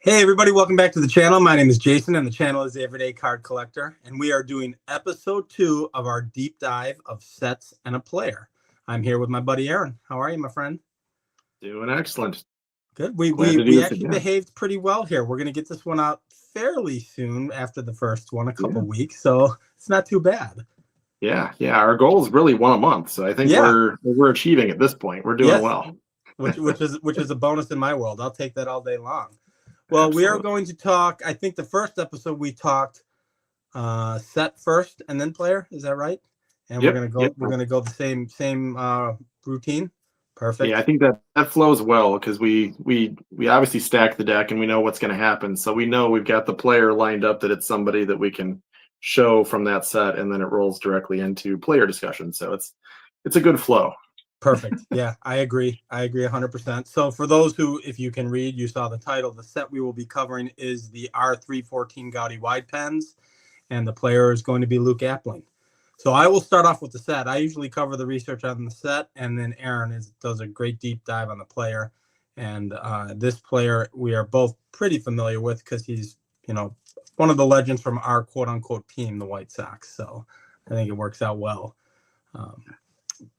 Hey everybody, welcome back to the channel. My name is Jason and the channel is the Everyday Card Collector, and we are doing episode 2 of our deep dive of sets and a player. I'm here with my buddy Aaron. How are you, my friend? Doing excellent. Good. Glad to do We this actually again. behaved pretty well here. We're going to get this one out fairly soon after the first one, a couple weeks, so it's not too bad. Yeah. Our goal is really one a month, so I think Yeah. we're achieving at this point. We're doing Yes. well. Which is a bonus in my world. I'll take that all day long. Well, we are Absolutely. going to talk. I think the first episode we talked set first and then player. Is that right? And Yep. we're gonna go the same routine. Yeah, I Perfect. think that flows well because we obviously stack the deck and we know what's going to happen. So we know we've got the player lined up that it's somebody that we can show from that set, and then it rolls directly into player discussion. So it's a good flow. Perfect. Yeah, I agree. I agree 100%. So for those who, if you can read, you saw the title. The set we will be covering is the R314 Goudey Wide pens, and the player is going to be Luke Appling. So I will start off with the set. I usually cover the research on the set, and then Aaron does a great deep dive on the player. And this player we are both pretty familiar with because he's, one of the legends from our quote unquote team, the White Sox. So I think it works out well.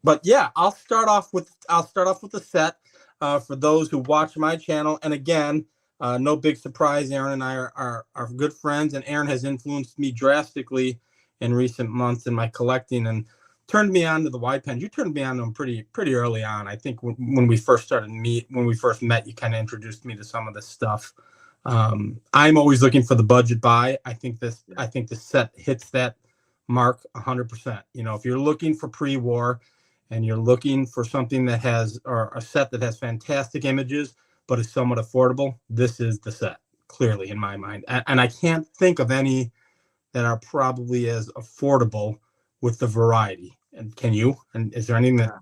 But yeah, I'll start off with the set for those who watch my channel. And again, no big surprise, Aaron and I are good friends, and Aaron has influenced me drastically in recent months in my collecting and turned me on to the wide pens. You turned me on to them pretty early on. I think when we first met, you kind of introduced me to some of this stuff. I'm always looking for the budget buy. I think the set hits that mark 100%. If you're looking for pre-war and you're looking for something that has, or a set that has fantastic images but is somewhat affordable, this is the set, clearly, in my mind. And I can't think of any that are probably as affordable with the variety. And can you? And is there anything that,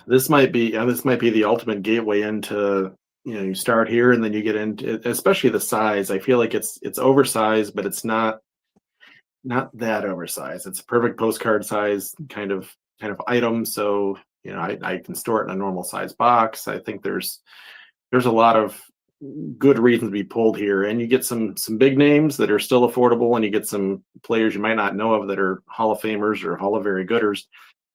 This might be the ultimate gateway into, you start here and then you get into, especially the size. I feel like it's oversized, but it's not that oversized. It's a perfect postcard size kind of item. So I can store it in a normal size box. I think there's a lot of good reasons to be pulled here, and you get some big names that are still affordable, and you get some players you might not know of that are Hall of Famers or Hall of Very Gooders,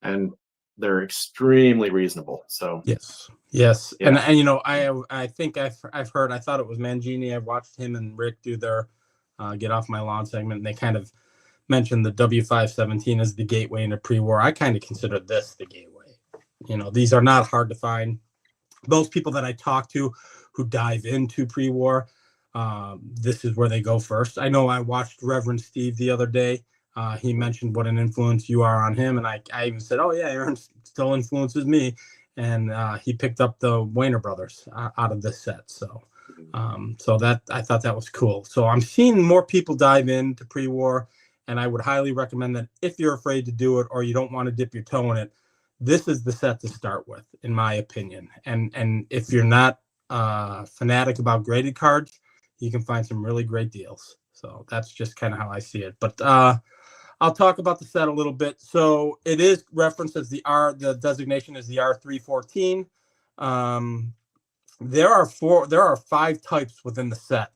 and they're extremely reasonable. So yes. yeah, And I think I've heard, I thought it was Mangini. I've watched him and Rick do their Get Off My Lawn segment, and they kind of mentioned the W517 as the gateway into pre-war. I kind of consider this the gateway. These are not hard to find. Most people that I talk to who dive into pre-war, this is where they go first. I know I watched Reverend Steve the other day. He mentioned what an influence you are on him, and I even said, oh yeah, Aaron still influences me. And he picked up the Wayner brothers out of this set. So that, I thought that was cool. So I'm seeing more people dive into pre-war, and I would highly recommend that if you're afraid to do it or you don't want to dip your toe in it, this is the set to start with, in my opinion. And if you're not fanatic about graded cards, you can find some really great deals. So that's just kind of how I see it. But I'll talk about the set a little bit. So it is referenced as the designation is the R314. There are 5 types within the set.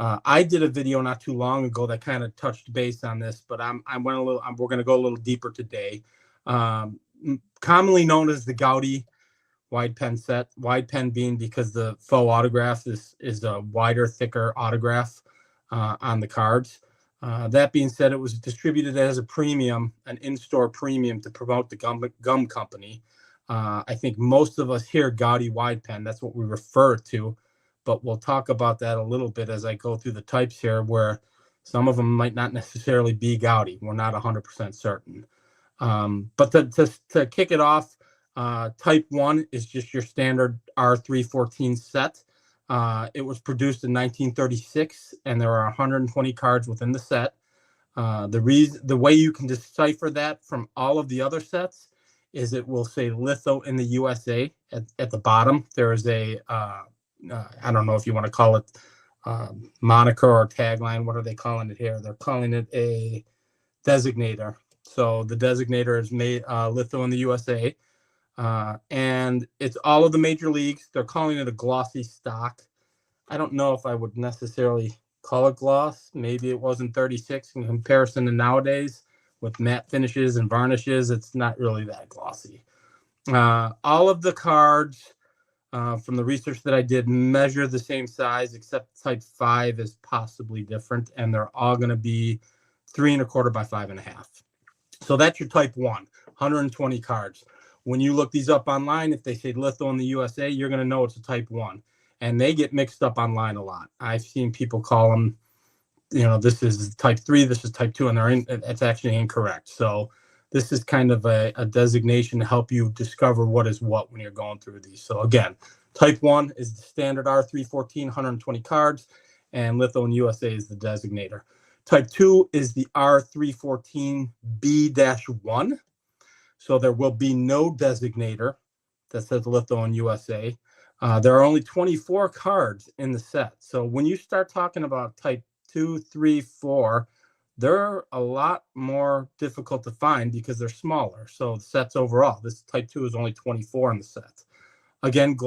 I did a video not too long ago that kind of touched base on this, but we're going to go a little deeper today. Commonly known as the Goudey Wide pen set. Wide pen being because the faux autograph is a wider, thicker autograph on the cards. That being said, it was distributed as a premium, an in-store premium to promote the gum company. I think most of us hear Goudey Wide pen. That's what we refer to, but we'll talk about that a little bit as I go through the types here, where some of them might not necessarily be Goudey. We're not 100% certain. But to kick it off, type 1 is just your standard R314 set. It was produced in 1936, and there are 120 cards within the set. The way you can decipher that from all of the other sets is it will say litho in the USA at the bottom. There is a I don't know if you want to call it moniker or tagline. What are they calling it here? They're calling it a designator. So the designator is made litho in the USA. And it's all of the major leagues. They're calling it a glossy stock. I don't know if I would necessarily call it gloss. Maybe it wasn't 36 in comparison to nowadays with matte finishes and varnishes. It's not really that glossy. All of the cards from the research that I did measure the same size, except type 5 is possibly different, and they're all going to be 3¼ by 5½. So that's your type 1, 120 cards. When you look these up online, if they say litho in the USA, you're going to know it's a type 1. And they get mixed up online a lot. I've seen people call them, this is type 3, this is type 2, and it's actually incorrect. So this is kind of a designation to help you discover what is what when you're going through these. So again, type 1 is the standard R314, 120 cards, and litho in USA is the designator. Type 2 is the R314B-1. So there will be no designator that says litho in USA. There are only 24 cards in the set. So when you start talking about type 2, 3, 4, they're a lot more difficult to find because they're smaller. So the sets overall, this type 2 is only 24 in the set. Again,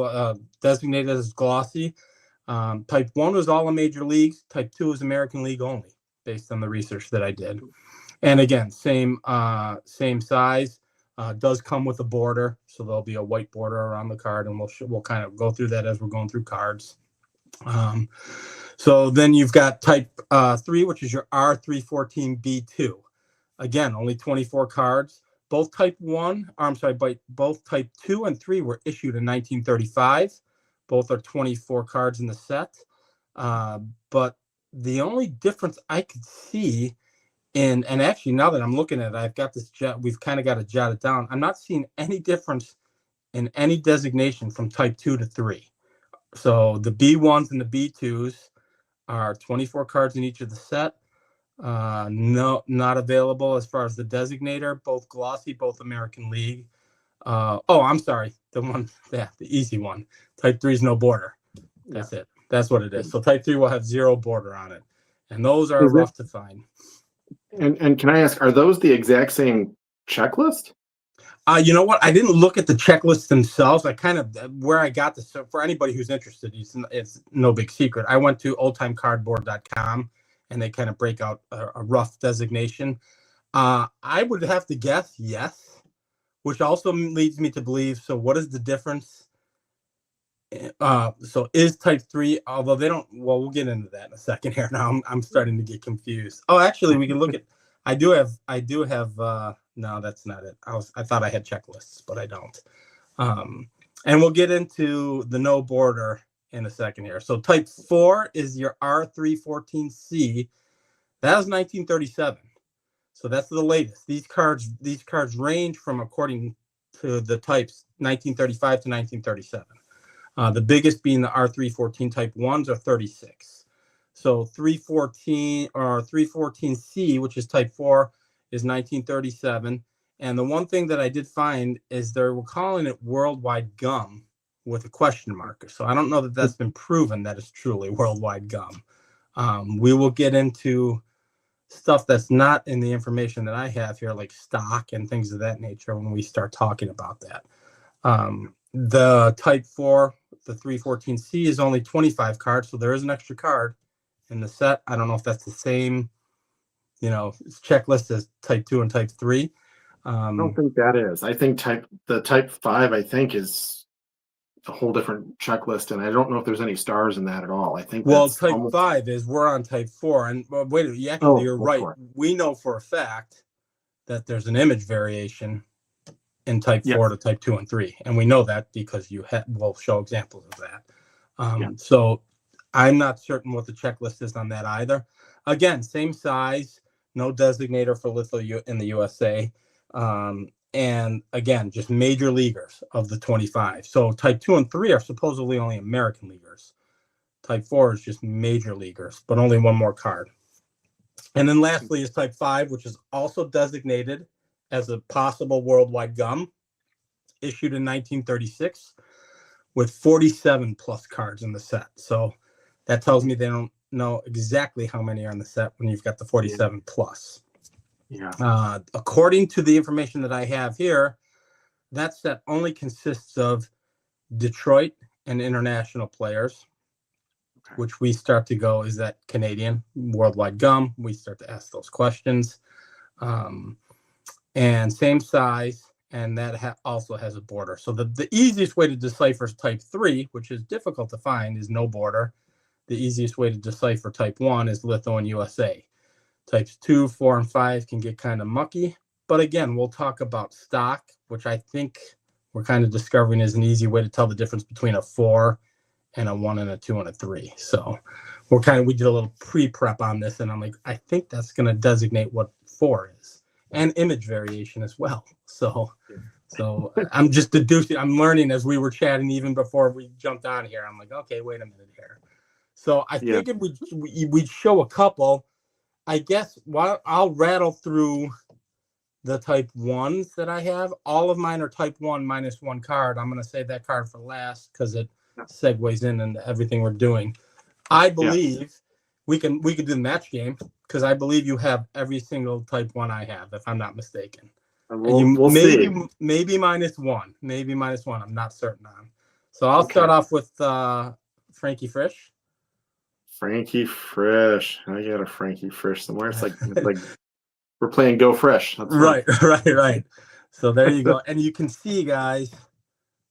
designated as glossy. Type 1 was all in major leagues. Type 2 is American League only, based on the research that I did. And again, same size. Does come with a border, so there'll be a white border around the card, and we'll kind of go through that as we're going through cards. So then you've got type 3, which is your R314B2. Again, only 24 cards. Both type 2 and 3 were issued in 1935. Both are 24 cards in the set. But the only difference I could see, and actually now that I'm looking at it, I've got this we've kind of got to jot it down. I'm not seeing any difference in any designation from type 2 to 3. So the B1s and the B2s are 24 cards in each of the set. No, not available as far as the designator, both glossy, both American League. I'm sorry. The easy one. Type 3 is no border. That's it. That's what it is. So type 3 will have 0 border on it. And those are rough to find. And can I ask, are those the exact same checklist? You know what? I didn't look at the checklists themselves. I kind of, where I got this, for anybody who's interested, it's no big secret. I went to oldtimecardboard.com, and they kind of break out a rough designation. I would have to guess yes, which also leads me to believe, so what is the difference? So is type 3, although they don't, well, we'll get into that in a second here. Now I'm starting to get confused. Oh, actually, we can look at, I do have, no, that's not it. I thought I had checklists, but I don't. And we'll get into the no border in a second here. So type 4 is your R314C. That was 1937. So that's the latest. These cards range from, according to the types, 1935 to 1937. The biggest being the R314 type 1s are 36. So 314 or 314C, which is type 4, is 1937. And the one thing that I did find is they were calling it worldwide gum with a question mark. So I don't know that that's been proven that it's truly worldwide gum. We will get into stuff that's not in the information that I have here, like stock and things of that nature, when we start talking about that. The type 4, the 314C, is only 25 cards, so there is an extra card in the set. I don't know if that's the same, checklist as type 2 and type 3. I don't think that is. I think the type 5, I think, is a whole different checklist, and I don't know if there's any stars in that at all. I think type 5 is, we're on type 4, and wait, you're right. 4. We know for a fact that there's an image variation in type 4 to type 2 and 3, and we know that because we'll show examples of that. So I'm not certain what the checklist is on that either. Again, same size, no designator for litho in the USA. And again, just major leaguers of the 25. So type 2 and 3 are supposedly only American leaguers. Type 4 is just major leaguers, but only one more card. And then lastly is type 5, which is also designated as a possible worldwide gum, issued in 1936 with 47 plus cards in the set. So that tells me they don't know exactly how many are in the set when you've got the 47 plus. According to the information that I have here, that set only consists of Detroit and international players. which we start to go, is that Canadian worldwide gum? We start to ask those questions. And same size, and that also has a border. So the easiest way to decipher type 3, which is difficult to find, is no border. The easiest way to decipher type 1 is Litho and USA. Types 2, 4, and 5 can get kind of mucky. But again, we'll talk about stock, which I think we're kind of discovering is an easy way to tell the difference between a 4 and a 1 and a 2 and a 3. So we did a little pre-prep on this, and I'm like, I think that's going to designate what 4 is, and image variation as well. So I'm just deducing, I'm learning as we were chatting even before we jumped on here. I'm like, okay, wait a minute here. So I figured we'd show a couple. I guess I'll rattle through the type 1s that I have. All of mine are type 1 minus 1 card. I'm going to save that card for last because it segues in into everything we're doing. I believe we can do the match game because I believe you have every single type 1 I have, if I'm not mistaken. We'll see. Maybe minus 1. Maybe minus 1. I'm not certain on. So I'll start off with Frankie Frisch. Frankie Frisch. I got a Frankie Frisch somewhere. It's like we're playing Go Fresh. That's right. So there you go. And you can see, guys,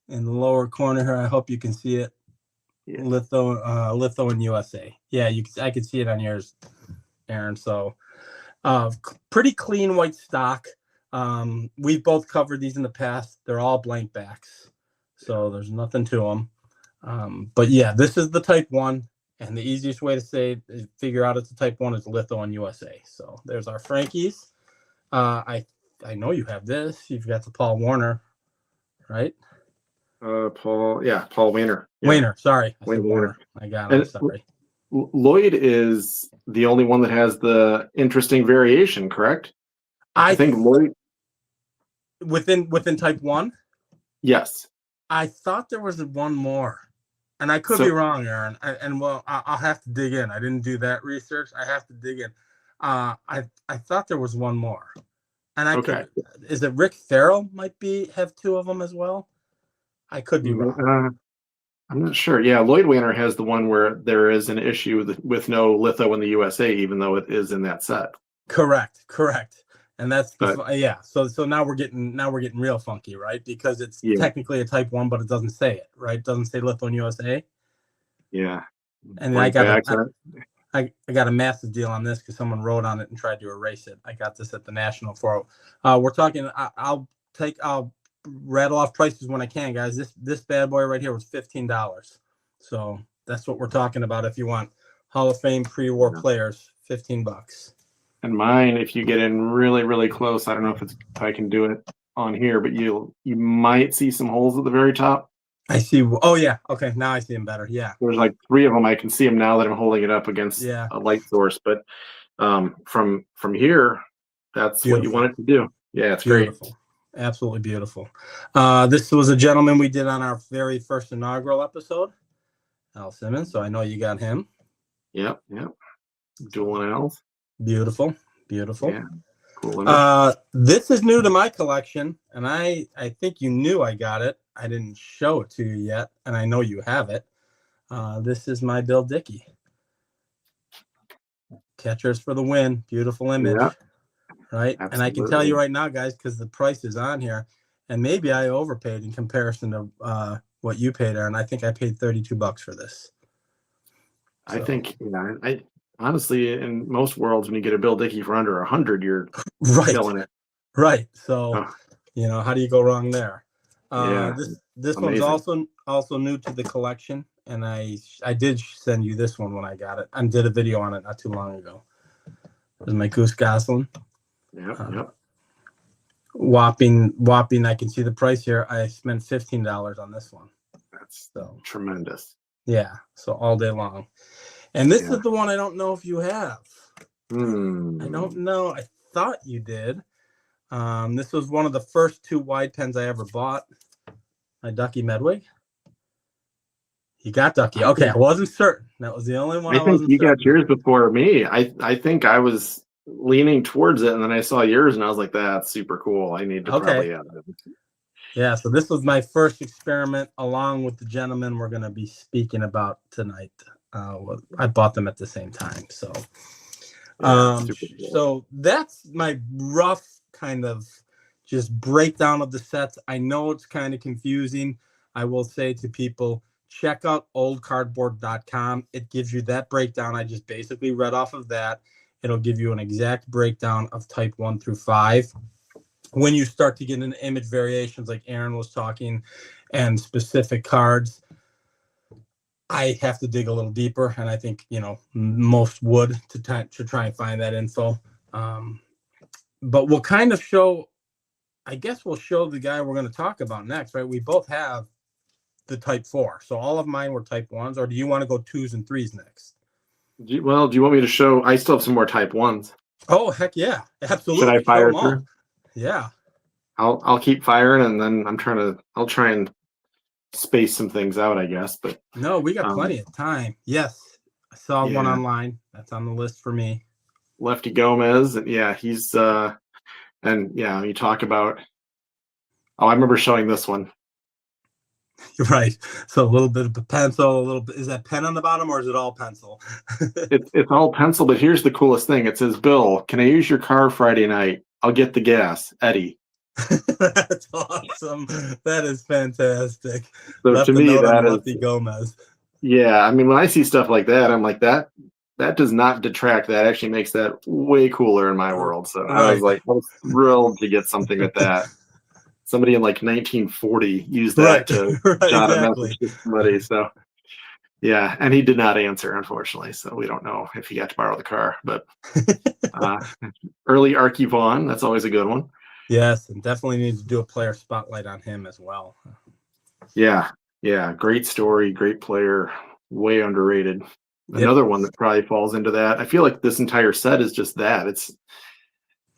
in the lower corner here, I hope you can see it. Yeah. Litho and USA. Yeah, I can see it on yours, Aaron. So pretty clean white stock. We've both covered these in the past. They're all blank backs. So there's nothing to them. But yeah, this is the type 1. And the easiest way to figure out it's a type 1 is Litho and USA. So there's our Frankies. I know you have this. You've got the Paul Warner, right? Paul Wainer. Yeah. Wainer, sorry. I said Wayne Warner. I got it. Sorry. Lloyd is the only one that has the interesting variation, correct? I think Lloyd within type 1? Yes. I thought there was one more. And I could be wrong, Aaron. I'll have to dig in. I didn't do that research. I have to dig in. I thought there was one more. And is it Rick Farrell might have 2 of them as well? I could be wrong. I'm not sure. Yeah, Lloyd Wainer has the one where there is an issue with no litho in the USA, even though it is in that set. Correct. And that's So now we're getting real funky, right? Because it's technically a type 1, but it doesn't say it, right? It doesn't say litho in USA. Yeah. And I got a massive deal on this because someone wrote on it and tried to erase it. I got this at the National Forum. We're talking. I'll rattle off prices when I can, guys. This bad boy right here was $15. So that's what we're talking about. If you want Hall of Fame pre-war players, $15. And mine, if you get in really, really close, I don't know if I can do it on here, but you might see some holes at the very top. I see. Oh yeah. Okay. Now I see them better. Yeah. There's like 3 of them. I can see them now that I'm holding it up against a light source. But from here, that's beautiful. What you want it to do. Yeah, it's beautiful. Great. Absolutely beautiful. This was a gentleman we did on our very first inaugural episode, Al Simmons. So I know you got him. Yep. Dual L's. Beautiful. Yeah. Cool. This is new to my collection, and I think you knew I got it. I didn't show it to you yet, and I know you have it. This is my Bill Dickey. Catchers for the win. Beautiful image. Yeah. Right? Absolutely. And I can tell you right now, guys, because the price is on here, and maybe I overpaid in comparison to what you paid, Aaron. I think I paid $32 for this. So. I think, honestly, in most worlds, when you get a Bill Dickey for under 100, you're killing it. Right. So, how do you go wrong there? This one's also new to the collection, and I did send you this one when I got it. I did a video on it not too long ago. This is my Goose Goslin. Yep. Whopping! I can see the price here. I spent $15 on this one. That's tremendous. Yeah. So all day long. And this is the one I don't know if you have. I don't know. I thought you did. This was one of the first 2 wide pens I ever bought. My Ducky Medwig. You got Ducky. Okay, I wasn't certain. That was the only one I think you got yours before me. I think I was leaning towards it, and then I saw yours, and I was like, that's super cool. I need to probably have it. Yeah, so this was my first experiment along with the gentleman we're going to be speaking about tonight. I bought them at the same time. So, Super cool. so that's my rough kind of just breakdown of the sets. I know it's kind of confusing. I will say to people, check out oldcardboard.com. It gives you that breakdown. I just basically read off of that. It'll give you an exact breakdown of type 1 through 5. When you start to get into image variations, like Aaron was talking, and specific cards, I have to dig a little deeper, and I think most would to try and find that info. But we'll kind of show. I guess we'll show the guy we're going to talk about next, right? We both have the type 4, so all of mine were type 1s. Or do you want to go 2s and 3s next? Do you want me to show? I still have some more type 1s. Oh heck yeah, absolutely! Should I fire through? Yeah, I'll keep firing, and then I'll try and space some things out, I guess. But no, we got plenty of time. Yes, I saw one online. That's on the list for me. Lefty Gomez, and he's and you talk about. Oh, I remember showing this one. You're right. So a little bit of a pencil, a little bit. Is that pen on the bottom, or is it all pencil? It's all pencil, but here's the coolest thing. It says, "Bill, can I use your car Friday night? I'll get the gas, Eddie." That's awesome. That is fantastic. So Left to me, that is Lefty Gomez. Yeah, I mean, when I see stuff like that, I'm like, that does not detract. That actually makes that way cooler in my world. So I was thrilled to get something with that. Somebody in like 1940 used that to jot a message to somebody. So yeah, and he did not answer, unfortunately. So we don't know if he got to borrow the car. But early Archie Vaughn, that's always a good one. Yes, and definitely need to do a player spotlight on him as well. Yeah, great story, great player, way underrated. Yep. Another one that probably falls into that. I feel like this entire set is just that. It's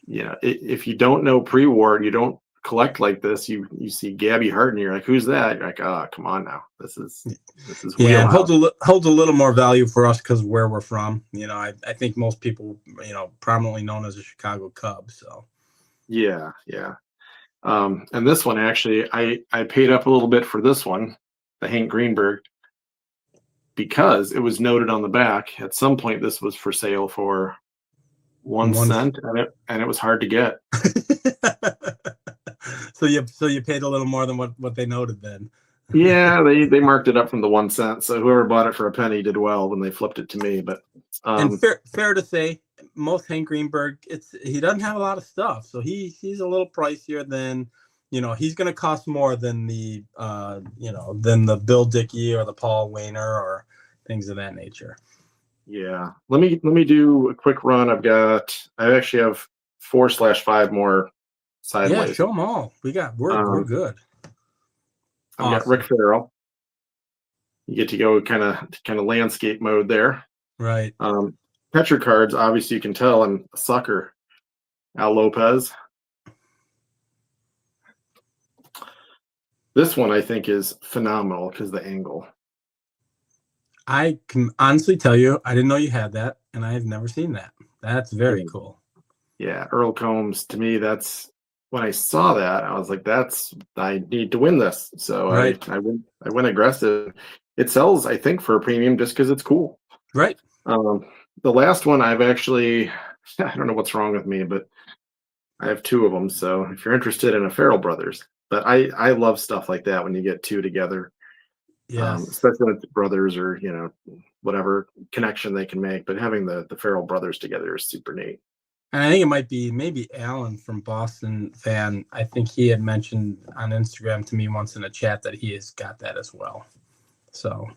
if you don't know pre-war, you don't collect like this. You see Gabby Hart and you're like, who's that? You're like, oh, come on now. This is holds a little more value for us because where we're from. I think most people prominently known as a Chicago Cub. So yeah. And this one actually, I paid up a little bit for this one, the Hank Greenberg, because it was noted on the back at some point this was for sale for 1 cent, and it was hard to get. So you paid a little more than what they noted then. Yeah, they marked it up from the 1 cent. So whoever bought it for a penny did well when they flipped it to me. But and fair to say, most Hank Greenberg, he doesn't have a lot of stuff, so he's a little pricier than he's going to cost more than the than the Bill Dickey or the Paul Wainer or things of that nature. Yeah, let me do a quick run. I actually have 4/5 more sideways. Yeah, show them all. We're good. I've got Rick Farrell. You get to go kind of landscape mode there. Right. Catcher cards, obviously you can tell I'm a sucker. Al Lopez. This one I think is phenomenal because the angle. I can honestly tell you, I didn't know you had that, and I have never seen that. That's very cool. Yeah, Earl Combs, to me, that's when I saw that, I was like, I need to win this. So I went aggressive. It sells, I think, for a premium just because it's cool. Right. The last one I've actually, I don't know what's wrong with me, but I have 2 of them. So if you're interested in a Farrell Brothers, but I love stuff like that when you get 2 together. Yes. Especially with brothers or, whatever connection they can make. But having the Farrell Brothers together is super neat. And I think it might be maybe Alan from Boston fan. I think he had mentioned on Instagram to me once in a chat that he has got that as well. So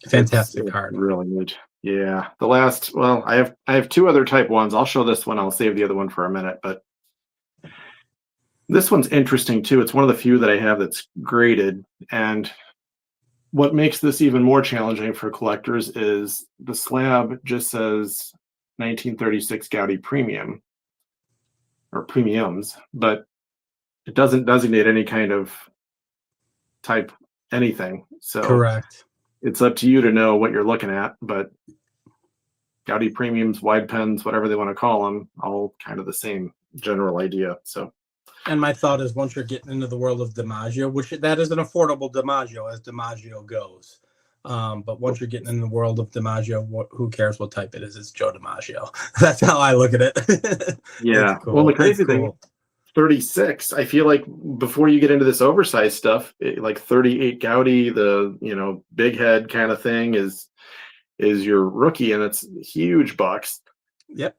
fantastic card. Really neat. Yeah. I have 2 other type 1s. I'll show this one. I'll save the other one for a minute, but this one's interesting too. It's one of the few that I have that's graded. And what makes this even more challenging for collectors is the slab just says 1936 Goudey Premium or premiums, but it doesn't designate any kind of type anything. So correct. It's up to you to know what you're looking at, but Goudey Premiums, wide pens, whatever they want to call them, all kind of the same general idea. So, and my thought is once you're getting into the world of DiMaggio, which that is an affordable DiMaggio as DiMaggio goes, But once you're getting in the world of DiMaggio, who cares what type it is? It's Joe DiMaggio. That's how I look at it. It's Yeah. Well, cool. the It's crazy thing, cool. 36. I feel like before you get into this oversized stuff, like 38 Goudey, the big head kind of thing is your rookie, and it's huge bucks. Yep.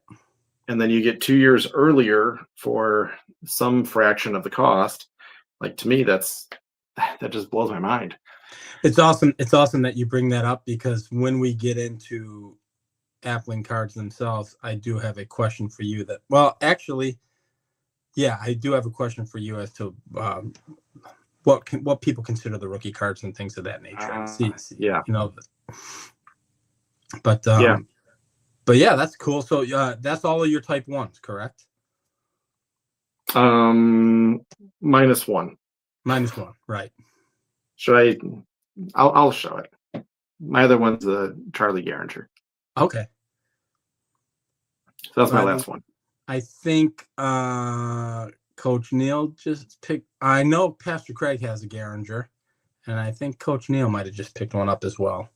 And then you get 2 years earlier for some fraction of the cost. Like, to me, that just blows my mind. It's awesome. It's awesome that you bring that up, because when we get into Appling cards themselves, I do have a question for you that, well, actually, yeah, I do have a question for you as to what people consider the rookie cards and things of that nature. Yeah. But Yeah. but yeah, that's cool. So that's all of your type ones, correct? -1. -1, right? Should I? I'll show it. My other one's the Charlie Gehringer. Okay. So that's my last one. I think Coach Neal just picked. I know Pastor Craig has a Gehringer, and I think Coach Neal might have just picked one up as well.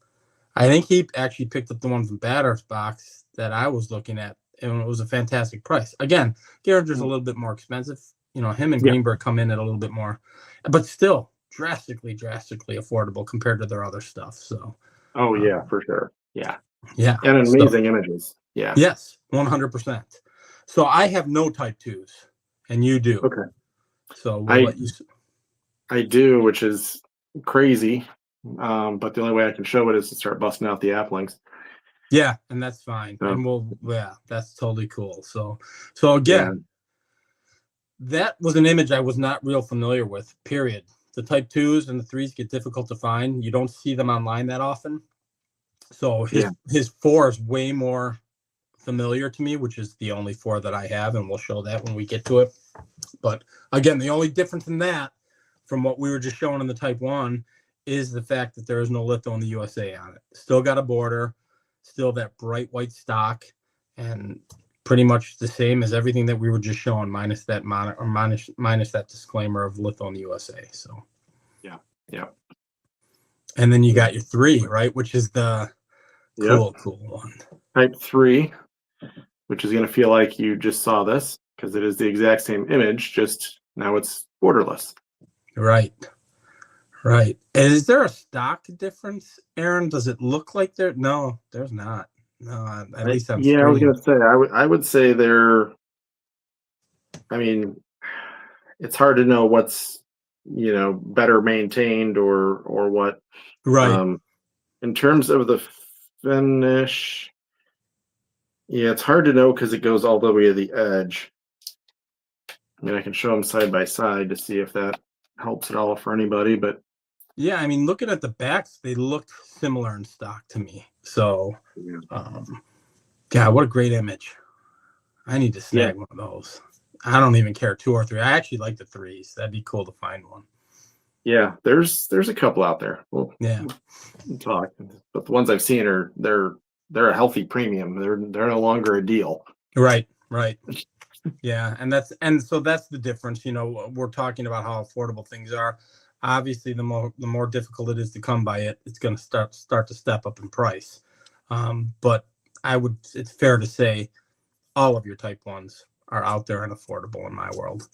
I think he actually picked up the one from Batter's Box that I was looking at, and it was a fantastic price. Again, Gehringer's a little bit more expensive. Him and Greenberg come in at a little bit more, but still drastically affordable compared to their other stuff. So. Oh yeah, for sure. Yeah. Yeah. And amazing images. Yeah. Yes, 100%. So I have no type 2s, and you do. Okay. So we'll let you. I do, which is crazy. But the only way I can show it is to start busting out the Applings. Yeah, and that's fine. And that's totally cool. So again, that was an image I was not real familiar with, period. The type 2s and the 3s get difficult to find. You don't see them online that often. So his 4 is way more familiar to me, which is the only 4 that I have, and we'll show that when we get to it. But again, the only difference in that from what we were just showing in the type 1 is the fact that there is no litho in the USA on it. Still got a border, still that bright white stock, and pretty much the same as everything that we were just showing, minus that minus that disclaimer of litho in the USA. So yeah. And then you got your 3, right, which is the cool one. Type 3, which is going to feel like you just saw this, because it is the exact same image, just now it's borderless. Right. And is there a stock difference, Aaron? Does it look like there? No, there's not. No, at least on screen. I was going to say, I would say they're. I mean, it's hard to know what's better maintained or what. Right. In terms of the finish, yeah, it's hard to know because it goes all the way to the edge. I mean, I can show them side by side to see if that helps at all for anybody, but yeah, I mean, looking at the backs, they looked similar in stock to me. So, God, what a great image! I need to snag one of those. I don't even care 2 or 3. I actually like the 3s. That'd be cool to find one. Yeah, there's a couple out there. We'll talk, but the ones I've seen they're a healthy premium. They're no longer a deal. Right. Yeah, and so that's the difference. We're talking about how affordable things are. Obviously, the more difficult it is to come by it, it's going to start to step up in price. But it's fair to say all of your type 1s are out there and affordable in my world.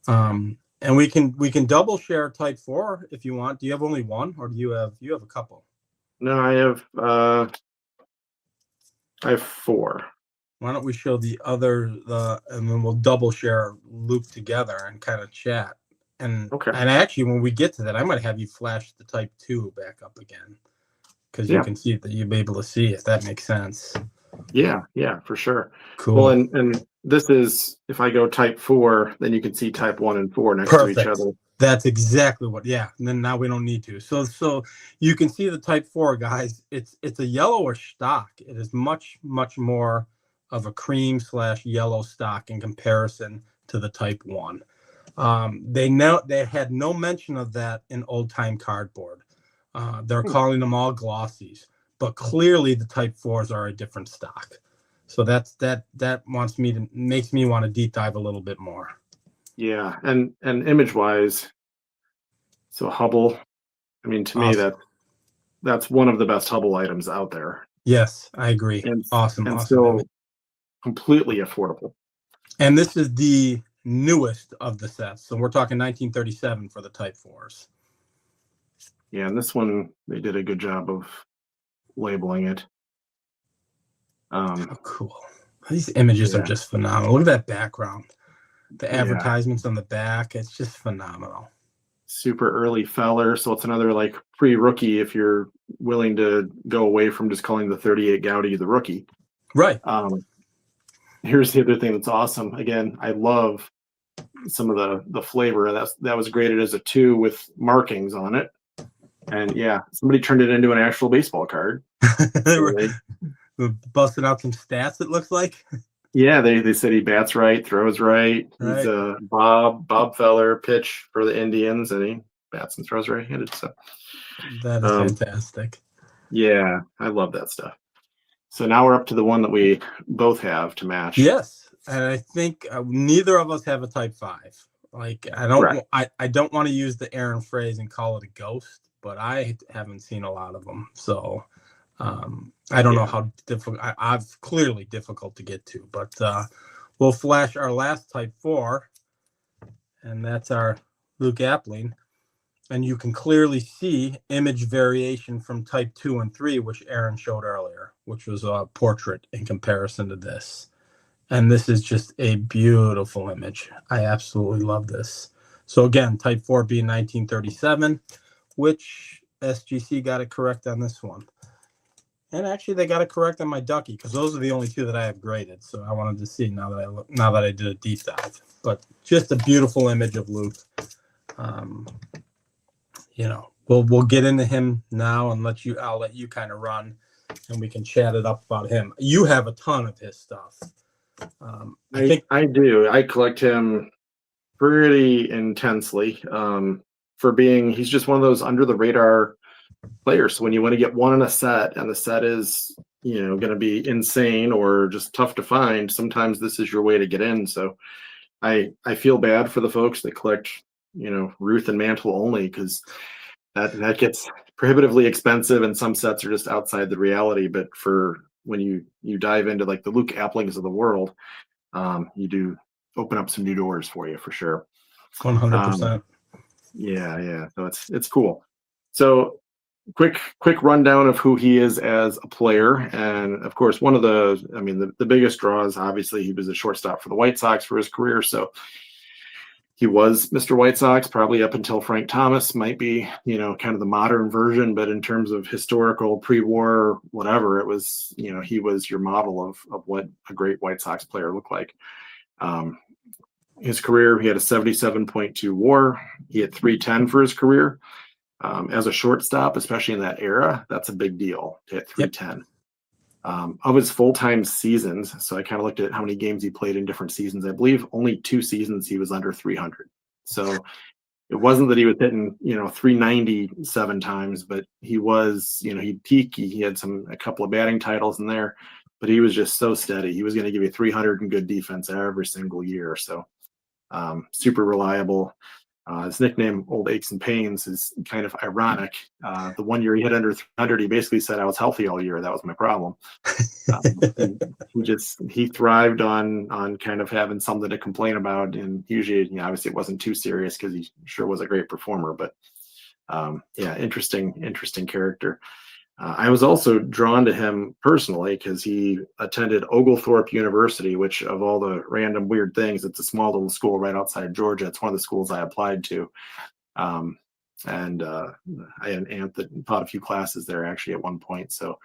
And we can double share type 4 if you want. Do you have only one, or do you have a couple? No, I have 4. Why don't we show the other and then we'll double share loop together and kind of chat. And actually, when we get to that, I might have you flash the type 2 back up again, because you can see that you'll be able to see if that makes sense. Yeah, for sure. Cool. Well, and this is, if I go type 4, then you can see type 1 and 4 next to each other. That's exactly what. Yeah. And then now we don't need to. So you can see the type 4, guys. It's a yellowish stock. It is much more of a cream/yellow stock in comparison to the type 1. They had no mention of that in old time cardboard. They're calling them all glossies, but clearly the type 4s are a different stock. So that makes me want to deep dive a little bit more. Yeah, and image wise, so Hubble, I mean, to me that's one of the best Hubble items out there, Yes, I agree. and Awesome, and awesome image. still completely affordable. And this is the newest of the sets. So we're talking 1937 for the Type 4s. Yeah, and this one they did a good job of labeling it. Oh, cool. These images are Yeah, just phenomenal. Look at that background. The yeah, advertisements on the back, it's just phenomenal. super early feller. So it's another like pre-rookie if you're willing to go away from just calling the 38 Goudey the rookie. Right. Here's the other thing that's awesome. Again, I love some of the flavor. That was graded as a 2 with markings on it. And yeah, somebody turned it into an actual baseball card. So We're busting out some stats, it looks like. yeah, they said he bats right, throws right. He's Right. a Bob Feller pitch for the Indians, and he bats and throws right-handed. So That is fantastic. yeah, I love that stuff. So now we're up to the one that we both have to match. Yes, and I think neither of us have a Type 5. Like I don't want to use the Aaron phrase and call it a ghost, but I haven't seen a lot of them. So I don't know how difficult. I've clearly difficult to get to, but we'll flash our last Type 4, and that's our Luke Appling. And you can clearly see image variation from Type 2 and 3, which Aaron showed earlier, which was a portrait in comparison to this. And this is just a beautiful image. I absolutely love this. So again, Type 4 being 1937, which SGC got it correct on this one. And actually, they got it correct on my Ducky, because those are the only two that I have graded. So I wanted to see now that I did a deep dive. But just a beautiful image of Luke. We'll get into him now and I'll let you kind of run, and we can chat it up about him. You have a ton of his stuff. I do. I collect him pretty intensely. He's just one of those under the radar players. So when you want to get one in a set, and the set is going to be insane or just tough to find, sometimes this is your way to get in. So I feel bad for the folks that collect Ruth and Mantle only, because that gets prohibitively expensive, and some sets are just outside the reality. But for when you dive into like the Luke Applings of the world, you do open up some new doors for you for sure. 100%. Yeah. So it's cool. So quick rundown of who he is as a player. And of course, one of the biggest draws, obviously, he was a shortstop for the White Sox for his career. So he was Mr. White Sox probably up until Frank Thomas might be, kind of the modern version. But in terms of historical pre-war, whatever, it was, he was your model of what a great White Sox player looked like. His career, he had a 77.2 WAR. He had 310 for his career. As a shortstop, especially in that era, that's a big deal to hit 310. Of his full-time seasons, so I kind of looked at how many games he played in different seasons. I believe only 2 seasons he was under 300. So it wasn't that he was hitting 397 times, but he was, he'd peak. He had a couple of batting titles in there, but he was just so steady. He was going to give you 300 and good defense every single year. So super reliable. His nickname, Old Aches and Pains, is kind of ironic. The one year he hit under 300, he basically said, I was healthy all year. That was my problem. He thrived on kind of having something to complain about. And usually, obviously it wasn't too serious because he sure was a great performer. But interesting character. I was also drawn to him personally because he attended Oglethorpe University, which, of all the random weird things, it's a small little school right outside Georgia. It's one of the schools I applied to. And I had an aunt that taught a few classes there actually at one point. So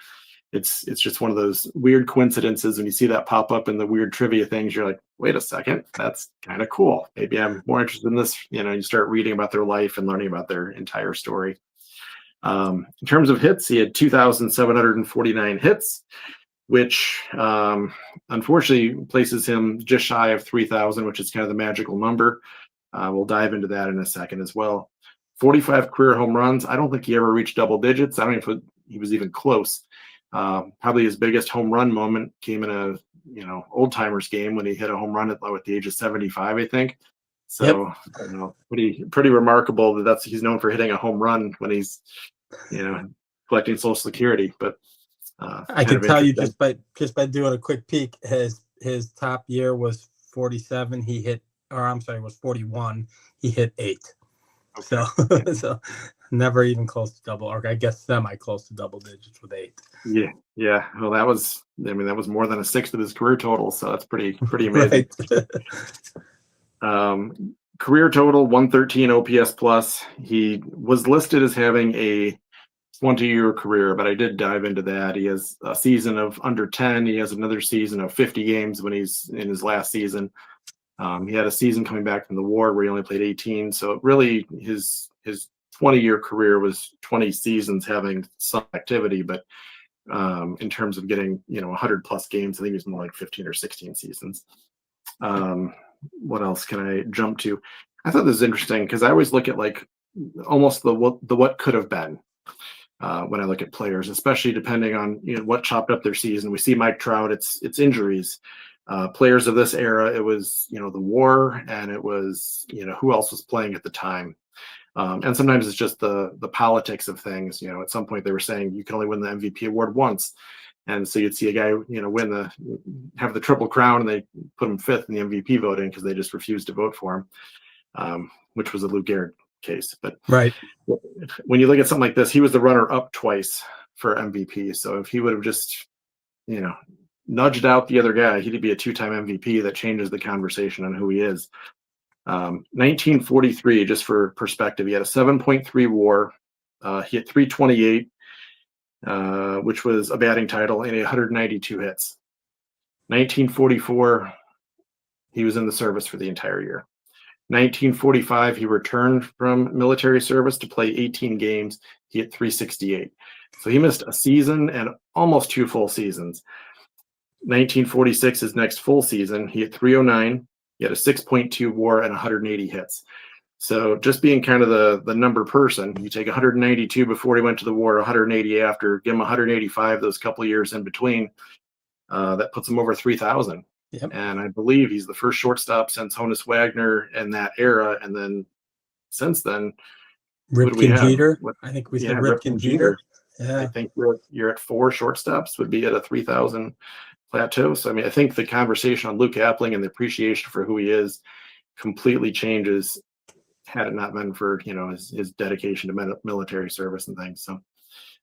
it's just one of those weird coincidences when you see that pop up in the weird trivia things. You're like, wait a second, that's kind of cool. Maybe I'm more interested in this. You start reading about their life and learning about their entire story. In terms of hits, he had 2,749 hits, which unfortunately places him just shy of 3,000, which is kind of the magical number. We'll dive into that in a second as well. 45 career home runs. I don't think he ever reached double digits. I don't know if he was even close. Probably his biggest home run moment came in a old timers game when he hit a home run at the age of 75, I think. So pretty remarkable he's known for hitting a home run when he's collecting Social Security, but I kind could of tell you interesting. just by doing a quick peek, his top year was 47. He hit, or I'm sorry, was 41. He hit 8. Okay. So so never even close to double, or I guess semi close to double digits with 8. Yeah, yeah. Well, that was more than a sixth of his career total, so that's pretty amazing. Right. Career total 113 OPS plus. He was listed as having a 20-year career, but I did dive into that. He has a season of under 10. He has another season of 50 games when he's in his last season. He had a season coming back from the war where he only played 18. So really, his 20-year career was 20 seasons having some activity, but in terms of getting 100 plus games, I think it was more like 15 or 16 seasons. What else can I jump to? I thought this was interesting because I always look at like almost the what could have been when I look at players, especially depending on what chopped up their season. We see Mike Trout, it's injuries. Players of this era, it was the war, and it was who else was playing at the time. And sometimes it's just the politics of things. At some point they were saying you can only win the MVP award once, and so you'd see a guy have the triple crown, and they put him fifth in the MVP voting because they just refused to vote for him, which was a Lou Gehrig case. But Right. when you look at something like this, he was the runner-up twice for MVP. So if he would have just nudged out the other guy, he'd be a two-time MVP. That changes the conversation on who he is. 1943, just for perspective, he had a 7.3 WAR. He hit 328, which was a batting title, and 192 hits. 1944, he was in the service for the entire year. 1945, he returned from military service to play 18 games. He hit 368. So he missed a season and almost 2 full seasons. 1946, his next full season, he hit 309. He had a 6.2 WAR and 180 hits. So just being kind of the number person, you take 192 before he went to the war, 180 after, give him 185 those couple of years in between. That puts him over 3,000. Yep. And I believe he's the first shortstop since Honus Wagner in that era. And then since then, Ripken Jeter. I think we said Ripken Jeter. I Yeah. think you're at 4 shortstops would be at a 3,000 plateau. So, I mean, I think the conversation on Luke Appling and the appreciation for who he is completely changes had it not been for, his dedication to military service and things. So,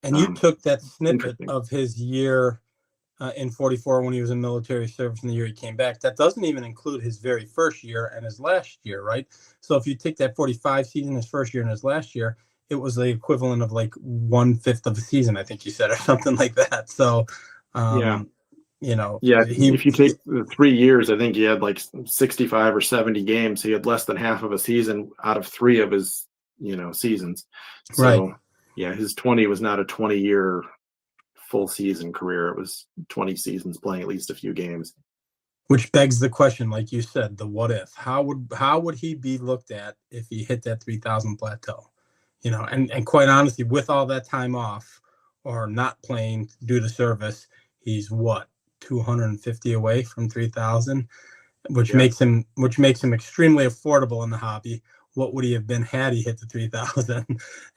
And you took that snippet interesting. of his year in 44 when he was in military service and the year he came back. That doesn't even include his very first year and his last year, right? So if you take that 45 season, his first year and his last year, it was the equivalent of like 1/5 of a season, I think you said, or something like that. So, Yeah. he, If you take the 3 years, I think he had like 65 or 70 games. He had less than half of a season out of 3 of his, seasons. So, right. yeah, his 20 was not a 20-year full season career. It was 20 seasons playing at least a few games. Which begs the question, like you said, the what if? How would he be looked at if he hit that 3,000 plateau? And quite honestly, with all that time off or not playing due to service, he's what, 250 away from 3,000, which Yeah. makes him extremely affordable in the hobby. What would he have been had he hit the 3,000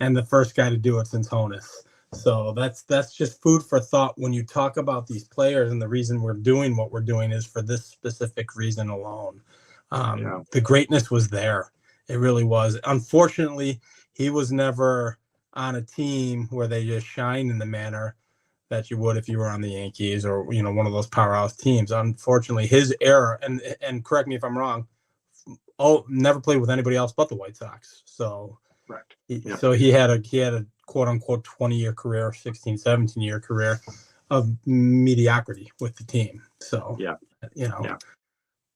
and the first guy to do it since Honus? So that's just food for thought when you talk about these players, and the reason we're doing what we're doing is for this specific reason alone. The greatness was there. It really was. Unfortunately, he was never on a team where they just shine in the manner that you would if you were on the Yankees or one of those powerhouse teams. Unfortunately, his era, and correct me if I'm wrong, never played with anybody else but the White Sox. So Correct. So he had a quote unquote 20-year career, 16, 17-year career of mediocrity with the team. So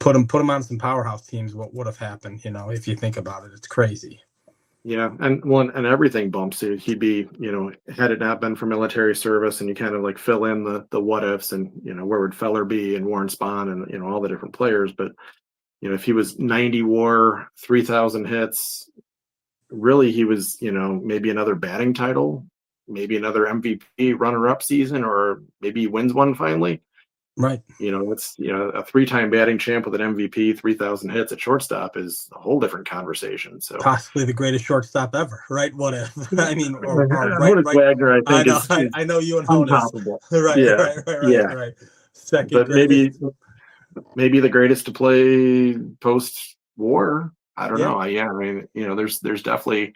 put him on some powerhouse teams. What would have happened? If you think about it, it's crazy. Yeah, and everything bumps. He'd be, had it not been for military service, and you kind of like fill in the what ifs, and where would Feller be, and Warren Spahn, and all the different players. But if he was 90 WAR, 3,000 hits, really he was, maybe another batting title, maybe another MVP runner-up season, or maybe he wins one finally. Right. It's a 3-time batting champ with an MVP, 3,000 hits at shortstop is a whole different conversation. So Possibly the greatest shortstop ever, right? What if? I mean, or right, Honus right. Wagner, I I think, know, is I know you and Honus. untoppable. Right, Yeah, right, right, right, yeah. right. Second But maybe greatest. maybe the greatest to play post war. I don't Yeah, know. Yeah, I mean, there's definitely.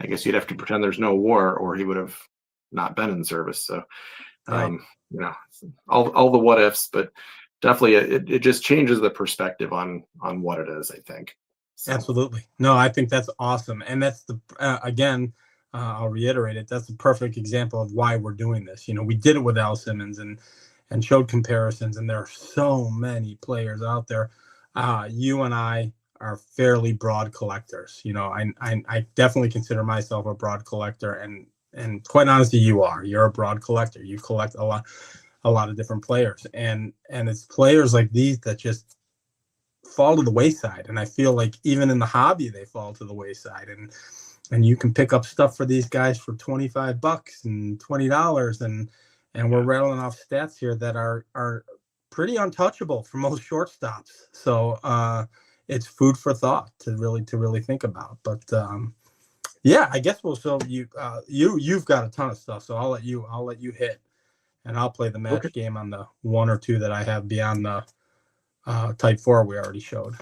I guess you'd have to pretend there's no war, or he would have not been in service. So, right. um, you know, all the what ifs, but definitely it just changes the perspective on what it is. I think. So Absolutely. No, I think that's awesome. And that's again, I'll reiterate it. That's the perfect example of why we're doing this. We did it with Al Simmons and showed comparisons, and there are so many players out there. You and I are fairly broad collectors. I definitely consider myself a broad collector, and quite honestly, you're a broad collector. You collect a lot of different players, and it's players like these that just fall to the wayside. And I feel like even in the hobby they fall to the wayside, and you can pick up stuff for these guys for $25 and $20, and we're yeah, rattling off stats here that are pretty untouchable for most shortstops. So it's food for thought to really think about. But yeah, I guess we'll show you've got a ton of stuff, so I'll let you hit, and I'll play the okay. match game on the one or two that I have beyond the type 4 we already showed.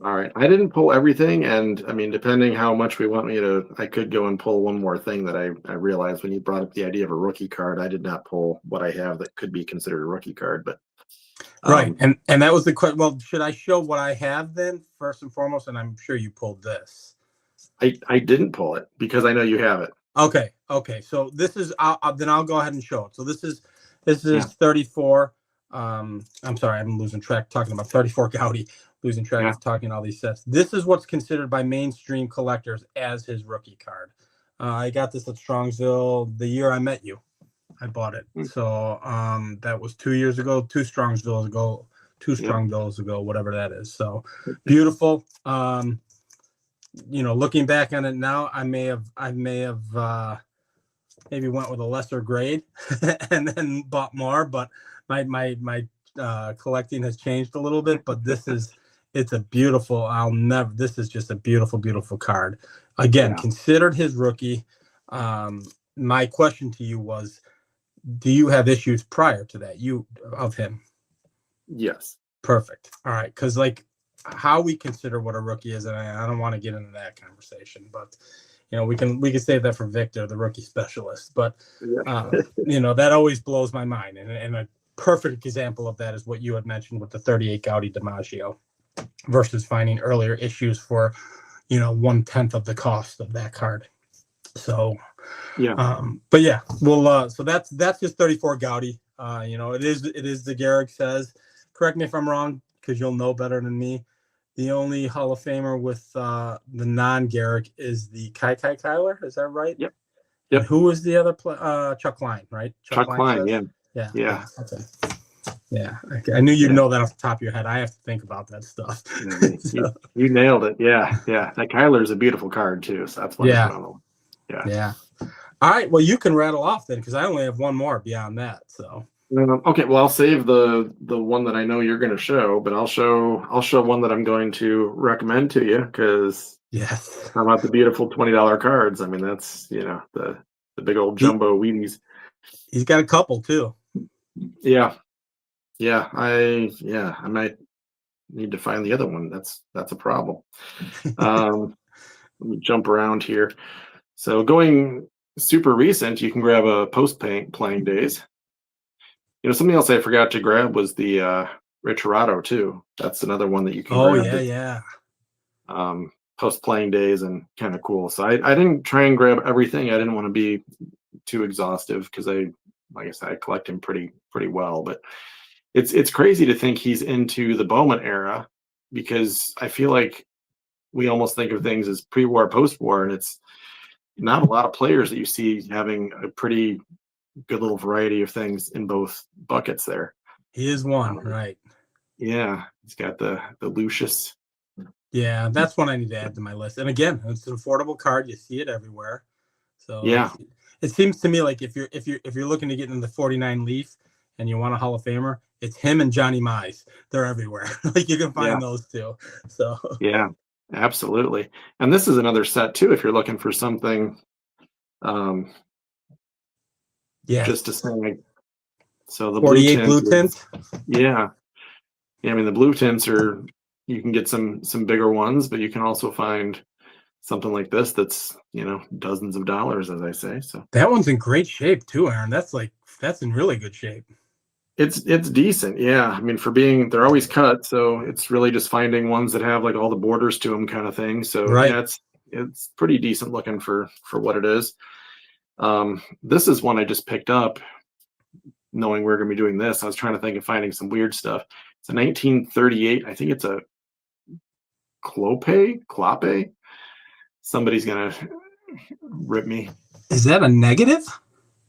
All right. I didn't pull everything, and I mean, depending how much we want me to, I could go and pull one more thing that I realized when you brought up the idea of a rookie card. I did not pull what I have that could be considered a rookie card, but Right. um, And that was the question. Well, should I show what I have then first and foremost? And I'm sure you pulled this. I didn't pull it because I know you have it. Okay. Okay. So this is, then I'll go ahead and show it. So this is Yeah, 34. I'm sorry, I'm losing track talking about 34 Goudey, losing track yeah. of talking all these sets. This is what's considered by mainstream collectors as his rookie card. I got this at Strongsville the year I met you. I bought it. Mm, So that was 2 years ago, two yep. Strongvilles ago, whatever that is. So beautiful. Looking back on it now, I may have maybe went with a lesser grade and then bought more, but my collecting has changed a little bit. But it's a beautiful. This is just a beautiful, beautiful card. Again, Yeah. considered his rookie. My question to you was, do you have issues prior to that of him? Yes. Perfect. All right, because like how we consider what a rookie is, and I don't want to get into that conversation, but we can save that for Victor, the rookie specialist. But Yeah. that always blows my mind, and a perfect example of that is what you had mentioned with the 38 Gaudi DiMaggio versus finding earlier issues for 1/10 of the cost of that card. So Yeah. but yeah, well, so that's just 34 Gaudi. It is the Garrick says. Correct me if I'm wrong, because you'll know better than me. The only Hall of Famer with the non-Garrick is the Kai Kyler. Is that right? Yep. And Yep. who was the other Chuck Klein, right? Chuck Chuck Klein Klein. says. Yeah. Yeah, Yeah. yeah. Okay. Yeah. Okay. I knew you'd Yeah. know that off the top of your head. I have to think about that stuff. Yeah, So, you nailed it. Yeah. Yeah. That Kyler's a beautiful card too. So that's yeah. phenomenal. Yeah. Yeah. All right. Well, you can rattle off then, because I only have one more beyond that. So. Okay, well, I'll save the one that I know you're going to show, but I'll show one that I'm going to recommend to you because Yes. how about the beautiful $20 cards? I mean, that's the big old He jumbo Wheaties. he's got a couple too. Yeah, I might need to find the other one. That's a problem. Let me jump around here. So going super recent, you can grab a playing days. Something else I forgot to grab was the Richarado too. That's another one that you can Oh grab yeah, that's yeah. post playing days and kind of cool. So I didn't try and grab everything. I didn't want to be too exhaustive because like I said, I collect him pretty well. But it's crazy to think he's into the Bowman era because I feel like we almost think of things as pre-war, post-war, and it's not a lot of players that you see having a pretty good little variety of things in both buckets there. He is one, Um, right? yeah, he's got the Lucius. Yeah, that's one I need to add to my list. And again, it's an affordable card. You see it everywhere. So Yeah, it seems to me like if you're looking to get into the 49 Leaf and you want a Hall of Famer, it's him and Johnny Mize. They're everywhere. Like, you can Yeah. find those two. So Yeah, absolutely. And this is another set too, if you're looking for something yeah, just to say. So the blue 48 tint blue is, tint. yeah. Yeah, I mean the blue tints are, you can get some bigger ones, but you can also find something like this that's, dozens of dollars, as I say. So That one's in great shape too, Aaron. That's in really good shape. it's decent. Yeah. I mean, for being, they're always cut, so it's really just finding ones that have like all the borders to them kind of thing. So Right. yeah, it's pretty decent looking for what it is. This is one I just picked up knowing we're going to be doing this. I was trying to think of finding some weird stuff. It's a 1938. I think it's a Kloppe. Somebody's going to rip me. Is that a negative?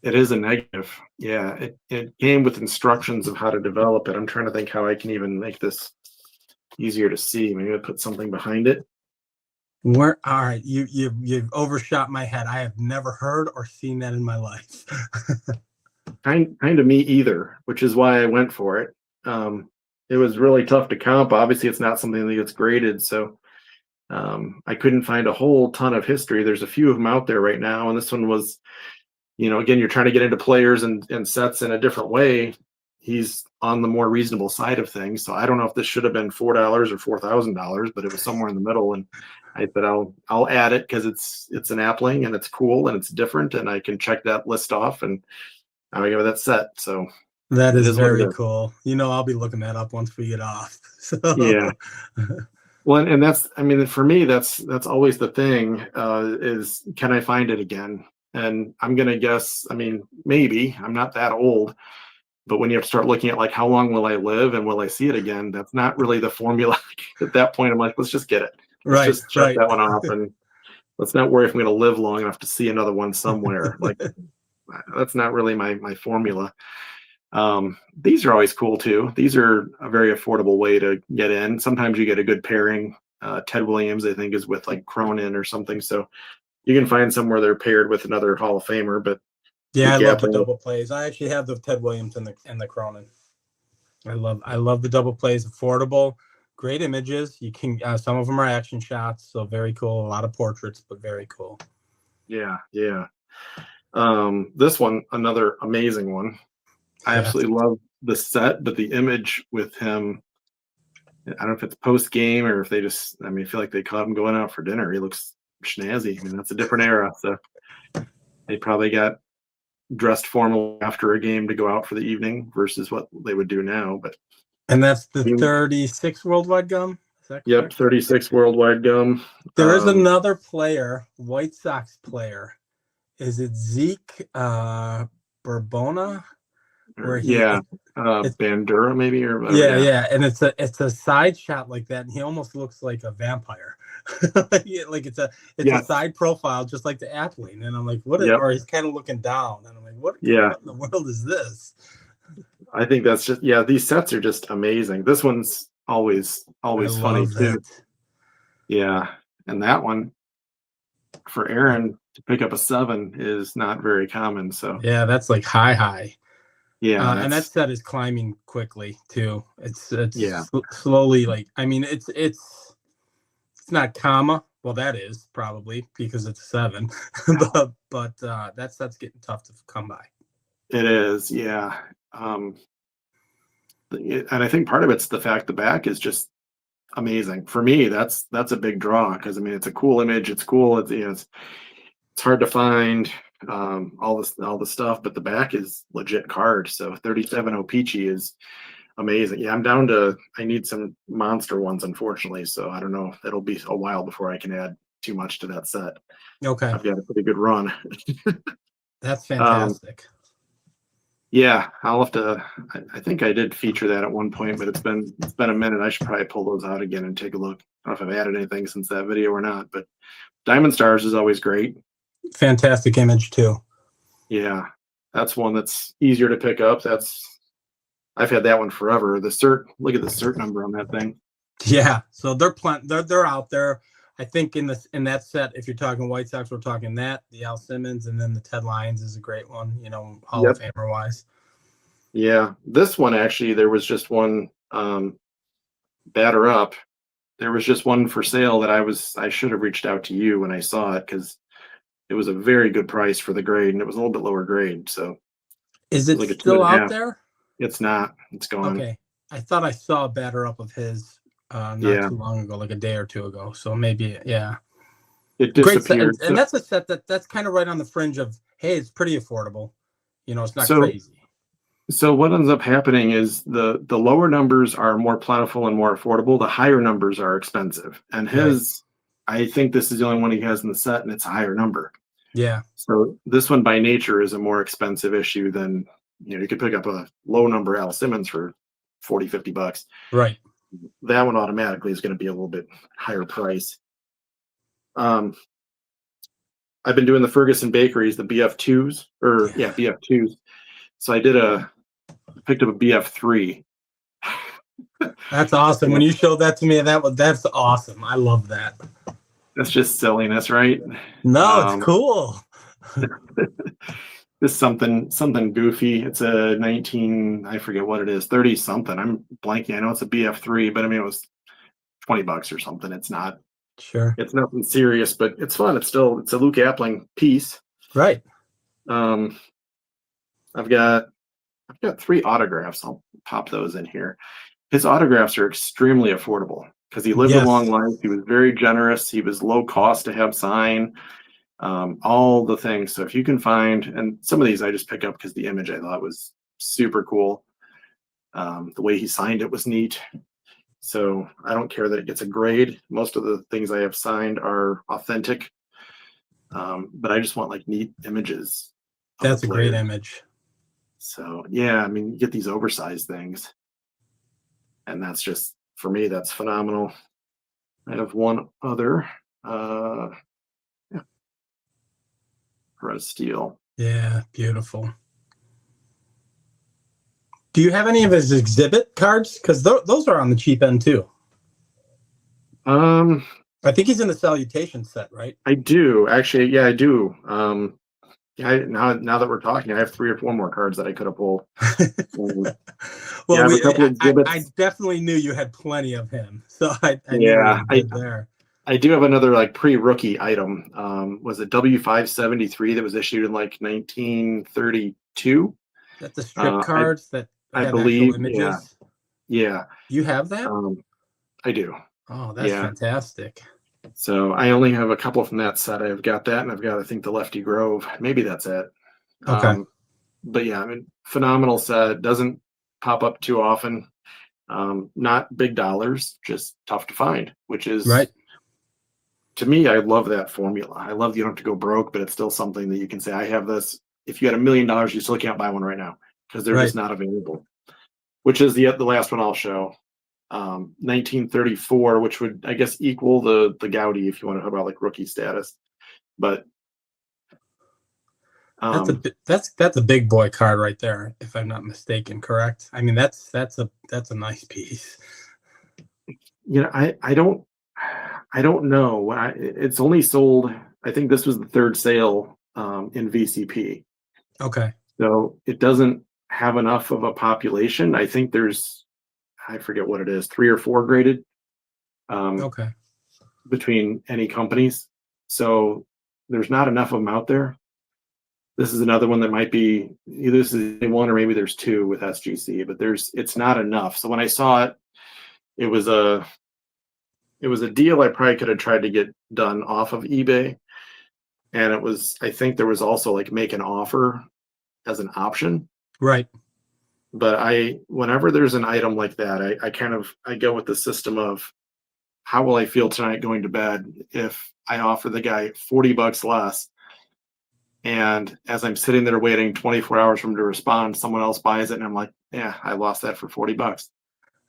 It is a negative. Yeah. It came with instructions of how to develop it. I'm trying to think how I can even make this easier to see. Maybe I put something behind it. All right, you've overshot my head. I have never heard or seen that in my life. Kind of me either, which is why I went for it. It was really tough to comp. Obviously, it's not something that gets graded, so I couldn't find a whole ton of history. There's a few of them out there right now, and this one was, again, you're trying to get into players and sets in a different way. He's on the more reasonable side of things, so I don't know if this should have been $4 or $4,000, but it was somewhere in the middle, and I said I'll add it because it's an appling and it's cool and it's different, and I can check that list off, and I go that set. So That it is is what it very is. cool. I'll be looking that up once we get off. So Yeah. Well, and that's, I mean, for me, that's always the thing, is can I find it again? And I'm going to guess, I mean, maybe I'm not that old, but when you start looking at like, how long will I live and will I see it again? That's not really the formula. At that point, I'm like, let's just get it. Let's right, just shut that one off. And let's not worry if I'm going to live long enough to see another one somewhere. Like, that's not really my formula. These are always cool too. These are a very affordable way to get in. Sometimes you get a good pairing. Ted Williams, I think, is with like Cronin or something. So you can find somewhere they're paired with another Hall of Famer. But yeah, I love the gapping, double plays. I actually have the Ted Williams and the Cronin. I love the double plays. Affordable, great images. You can some of them are action shots, so very cool. A lot of portraits, but very cool. yeah. This one, another amazing one. I absolutely love the set, but the image with him, I don't know if it's post game or if they just, I mean, I feel like they caught him going out for dinner. He looks snazzy. I mean, that's a different era. So they probably got dressed formal after a game to go out for the evening versus what they would do now. And that's the 36 worldwide gum. Is that correct? Yep, 36 worldwide gum. There is another player, White Sox player. Is it Zeke Bourbona? Bandura maybe, or whatever, yeah, and it's a side shot like that, and he almost looks like a vampire. Like it's a side profile, just like the appling, and I'm like, what? Yep. Or he's kind of looking down, and I'm like, what in the world is this? I think that's just, these sets are just amazing. This one's always funny too. Yeah, and that one for Aaron to pick up a 7 is not very common. So yeah, that's like high. Yeah, and that set is climbing quickly too. It's yeah. Slowly, like, I mean, it's not comma. Well, that is probably because it's 7, but that set's getting tough to come by. It is, yeah. And I think part of it's the fact the back is just amazing. For me, that's a big draw because I mean it's a cool image. It's cool. It's hard to find all the stuff, but the back is legit card. So 37 O-Pee-Chee is amazing. Yeah, I'm down to, I need some monster ones, unfortunately. So I don't know. It'll be a while before I can add too much to that set. Okay, I've got a pretty good run. That's fantastic. Yeah, I'll have to. I think I did feature that at one point, but it's been a minute. I should probably pull those out again and take a look. I don't know if I've added anything since that video or not, but Diamond Stars is always great. Fantastic image too. Yeah, that's one that's easier to pick up. I've had that one forever. The cert, look at the cert number on that thing. Yeah, so they're out there. I think in that set, if you're talking White Sox, we're talking that, the Al Simmons, and then the Ted Lyons is a great one, Hall of Famer wise. Yeah, this one actually, there was just one batter up. There was just one for sale that I should have reached out to you when I saw it because it was a very good price for the grade and it was a little bit lower grade. So it Is was it like a two still and a out half. there? It's not. It's gone. Okay. I thought I saw a batter up of his not Yeah, too long ago, like a day or two ago. So maybe, yeah. it Great set. disappeared. And that's a set that's kind of right on the fringe of, hey, it's pretty affordable. It's not So crazy. so what ends up happening is the lower numbers are more plentiful and more affordable. The higher numbers are expensive. And Right. his, I think this is the only one he has in the set, and it's a higher number. Yeah. So this one by nature is a more expensive issue than, you could pick up a low number Al Simmons for 40, $50. Right. That one automatically is going to be a little bit higher price. Um, I've been doing the Ferguson bakeries, the BF2s, or Yeah. yeah, BF2s. So picked up a BF3. That's awesome. When you showed that to me, that's awesome. I love that. That's just silliness, right? No, it's Um, cool. this something goofy. It's a 19, I forget what it is, 30 something. I'm blanking. I know it's a BF3, but I mean it was $20 or something. Sure. It's nothing serious, but it's fun. It's a Luke Appling piece. Right. Um, I've got 3 autographs. I'll pop those in here. His autographs are extremely affordable because he lived a long Yes. life. He was very generous. He was low cost to have sign. All the things. So if you can find, and some of these I just pick up because the image I thought was super cool. The way he signed it was neat. So I don't care that it gets a grade. Most of the things I have signed are authentic. But I just want like neat images of the That's a great players. image. So yeah, I mean, you get these oversized things, and that's just for me, that's phenomenal. I have one other yeah, Red Steel. Yeah, beautiful. Do you have any of his exhibit cards? Because those are on the cheap end too. Um, I think he's in the Salutation set, right? I do actually. Yeah, I do. Yeah, now that we're talking, I have 3 or 4 more cards that I could have pulled. Yeah, I Well, have a couple of I exhibits. definitely knew you had plenty of him, so I knew we Yeah, were good there. I do have another like pre-rookie item. Was a W573 that was issued in like 1932. That the strip I cards that I have actual believe, yeah, images. yeah. You have that? Um, I do. Oh, that's Yeah. fantastic. So I only have a couple from that set. I've got that, and I've got I think the Lefty Grove. Maybe that's it. Okay. But yeah, I mean, phenomenal set. Doesn't pop up too often. Not big dollars, just tough to find, which is Right. to me, I love that formula. I love you don't have to go broke, but it's still something that you can say, I have this. If you had $1 million, you still can't buy one right now because they're Right. just not available. Which is the last one I'll show. 1934, which would I guess equal the Goudey if you want to talk about like rookie status. But That's um, that's a big boy card right there, if I'm not mistaken. Correct. I mean, that's a nice piece. I don't know. It's only sold. I think this was the 3rd sale in VCP, Okay. so it doesn't have enough of a population. I think there's I forget what it is, 3 or 4 graded um, Okay. between any companies. So there's not enough of them out there. This is another one that might be either this is one or maybe there's 2 with SGC, but it's not enough. So when I saw it, it was a deal I probably could have tried to get done off of eBay. And it was, I think there was also like make an offer as an option. Right. But whenever there's an item like that, I go with the system of how will I feel tonight going to bed if I offer the guy $40 less, and as I'm sitting there waiting 24 hours for him to respond, someone else buys it, and I'm like, yeah, I lost that for $40.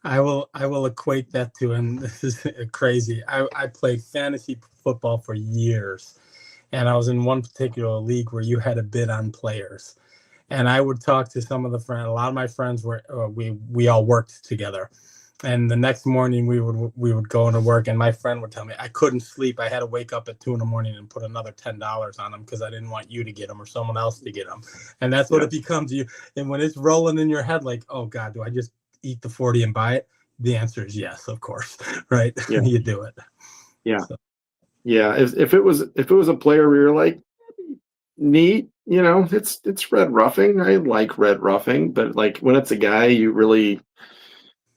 I will equate that to, and this is crazy. I played fantasy football for years, and I was in one particular league where you had to bid on players. And I would talk to some of the friends. A lot of my friends were we all worked together, And the next morning we would go into work, and my friend would tell me I couldn't sleep. I had to wake up at 2 a.m. and put another $10 on them because I didn't want you to get them or someone else to get them. And that's what it becomes. You, and when it's rolling in your head, like, oh God, do I just eat the 40 and buy it? The answer is yes, of course, right? Yeah. You do it. Yeah. So. Yeah. If it was a player where you're like, neat, it's red roughing. I like red roughing, but like when it's a guy you really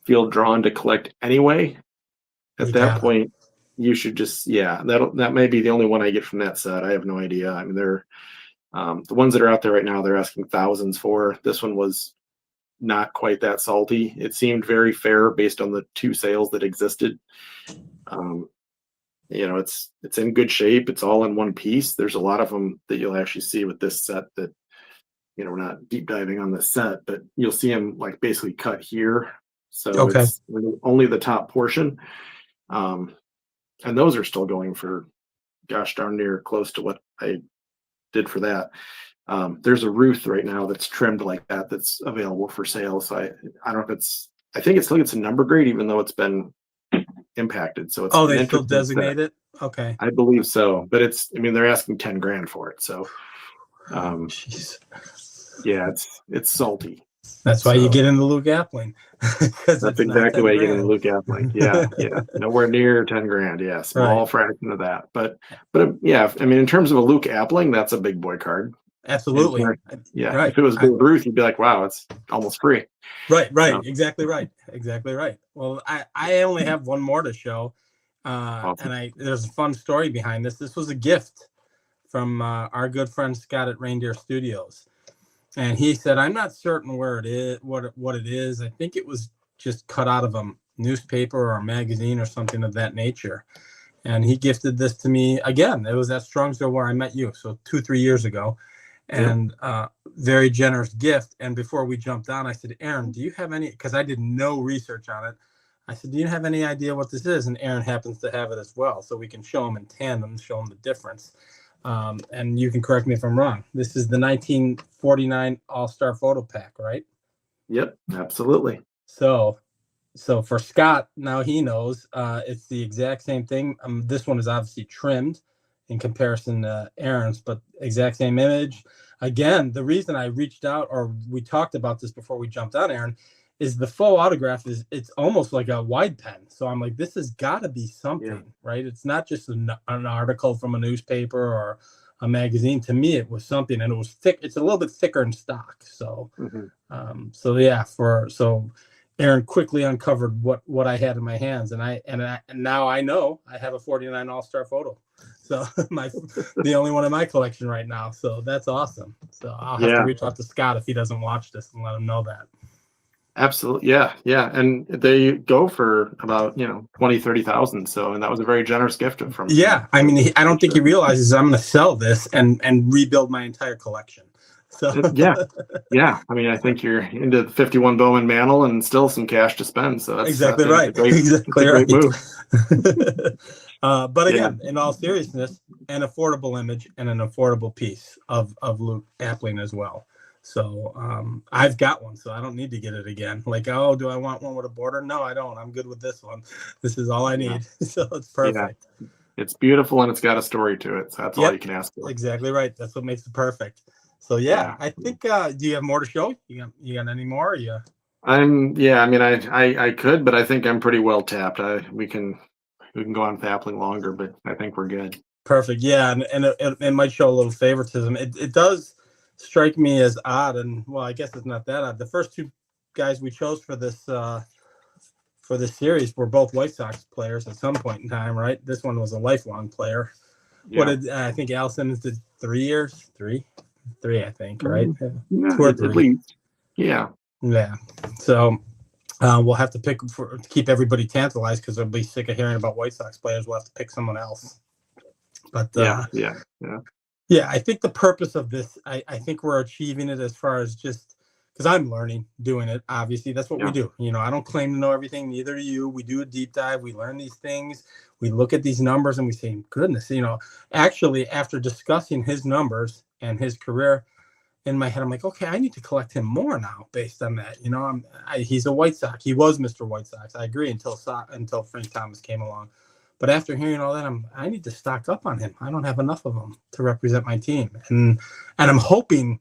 feel drawn to collect anyway, at that point, you should just that may be the only one I get from that set. I have no idea. I mean, they're the ones that are out there right now. They're asking thousands for. This one was not quite that salty. It seemed very fair based on the 2 sales that existed. It's in good shape. It's all in one piece. There's a lot of them that you'll actually see with this set that, we're not deep diving on this set, but you'll see them like basically cut here. So it's only the top portion. And those are still going for, gosh darn near close to what I did for that. There's a Ruth right now that's trimmed like that that's available for sale. So I don't know if I think it still gets a number grade even though it's been impacted. So it's they still designate it? Okay. I believe so. But they're asking 10 grand for it. So yeah, it's salty. That's why you get into Luke Appling. That's exactly why you get into Luke Appling. Yeah. Nowhere near 10 grand. Yeah, small fraction of that. But yeah, in terms of a Luke Appling, that's a big boy card. Absolutely. Yeah. Right. If it was Babe Ruth, you'd be like, wow, it's almost free. Right. Exactly right. Well, I only have one more to show. Awesome. And there's a fun story behind this. This was a gift from our good friend Scott at Reindeer Studios. And he said, I'm not certain where it is, what it is. I think it was just cut out of a newspaper or a magazine or something of that nature. And he gifted this to me again. It was at Strongsville where I met you, so 2-3 years ago. And very generous gift. And before we jumped on, I said, Aaron, do you have any, because I did no research on it. I said, do you have any idea what this is? And Aaron happens to have it as well. So we can show him in tandem, show him the difference. And you can correct me if I'm wrong. This is the 1949 All-Star Photo Pack, right? Yep, absolutely. So for Scott, now he knows it's the exact same thing. This one is obviously trimmed in comparison to Aaron's, but exact same image. Again, the reason I reached out, or we talked about this before we jumped on, Aaron, is the faux autograph it's almost like a wide pen. So I'm like, this has got to be something, right? It's not just an article from a newspaper or a magazine. To me, it was something, and it was thick. It's a little bit thicker in stock. So, so Aaron quickly uncovered what I had in my hands, and now I know I have a 49 All-Star photo. So the only one in my collection right now. So that's awesome. So I'll have to reach out to Scott if he doesn't watch this and let him know that. Absolutely. Yeah. And they go for about 20,000-30,000. So, and that was a very generous gift from him. Yeah. I don't think he realizes I'm going to sell this and rebuild my entire collection. So yeah. I think you're into the 51 Bowman mantle and still some cash to spend. So that's exactly right. Great move. But again, in all seriousness, an affordable image and an affordable piece of Luke Appling as well. So I've got one, so I don't need to get it again. Like, oh, do I want one with a border? No, I don't. I'm good with this one. This is all I need. So it's perfect. Yeah. It's beautiful and it's got a story to it. So that's all you can ask for. Exactly right. That's what makes it perfect. So I think. Do you have more to show? You got any more? I could, but I think I'm pretty well tapped. We can go on Appling longer, but I think we're good. Perfect. Yeah, and it might show a little favoritism. It does strike me as odd, and well, I guess it's not that odd. The first 2 guys we chose for this series were both White Sox players at some point in time, right? This one was a lifelong player. Yeah. What did I think Allison did 3 years? Three, I think, right? 2 or 3. Yeah. So we'll have to pick to keep everybody tantalized because they'll be sick of hearing about White Sox players. We'll have to pick someone else. But yeah, I think the purpose of this, I think we're achieving it as far as just because I'm learning doing it. Obviously, that's what we do. I don't claim to know everything. Neither do you. We do a deep dive. We learn these things. We look at these numbers and we say, goodness, actually, after discussing his numbers and his career, in my head, I'm like, okay, I need to collect him more now based on that. You know, he's a White Sox. He was Mr. White Sox. I agree until Frank Thomas came along. But after hearing all that, I need to stock up on him. I don't have enough of him to represent my team, and I'm hoping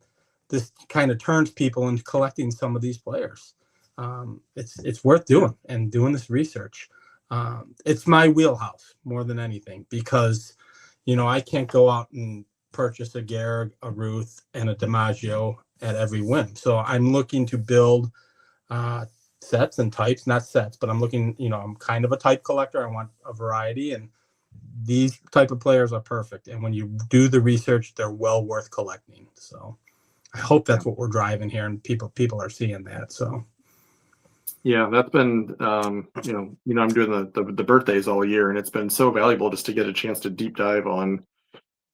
this kind of turns people into collecting some of these players. It's worth doing and doing this research. It's my wheelhouse more than anything because, you know, I can't go out and purchase a Gehrig, a Ruth, and a DiMaggio at every whim. So I'm looking to build sets and types, not sets, but I'm looking, you know, I'm kind of a type collector. I want a variety, and these type of players are perfect. And when you do the research, they're well worth collecting. So I hope that's what we're driving here, and people are seeing that. So yeah, that's been I'm doing the birthdays all year, and it's been so valuable just to get a chance to deep dive on